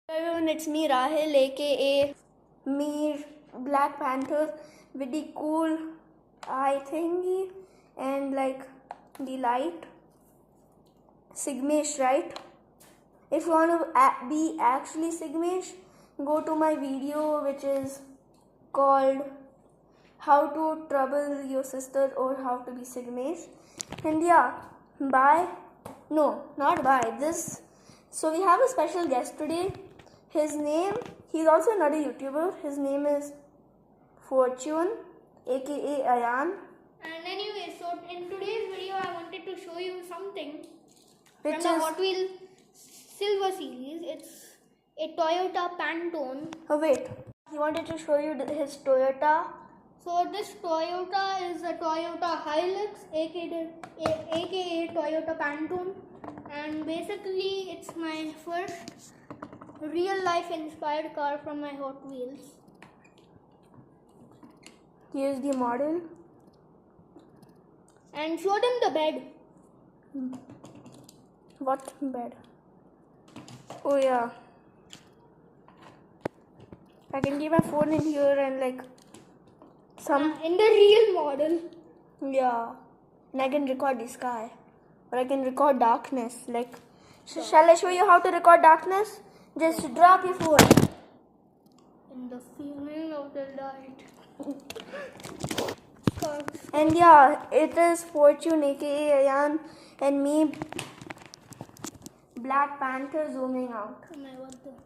Everyone, it's me Rahil, aka me Black Panther, with the cool eye thingy and like the light. Sigmesh, right? If you want to be actually Sigmesh, go to my video which is called How to Trouble Your Sister or How to Be Sigmesh. And yeah, bye. No, not bye. So we have a special guest today. His name, he's also another YouTuber. His name is Fortune, aka Ayan. And anyway, so in today's video, I wanted to show you something Which from the is, Hot Wheels Silver Series. It's a Toyota Pantone. oh wait, he wanted to show you his Toyota. So this Toyota is a Toyota Hilux, aka Toyota Pantone, and basically it's my first real life inspired car from my Hot Wheels. Here's the model. And showed him the bed. What bed? Oh yeah. I can keep my phone in here and like some. In the real model. Yeah. And I can record the sky. Or I can record darkness. Like, shall I show you how to record darkness? Just drop your phone. In the feeling of the light. And yeah, it is Fortune, aka Ayan, and me, Black Panther, zooming out. Oh my, what the?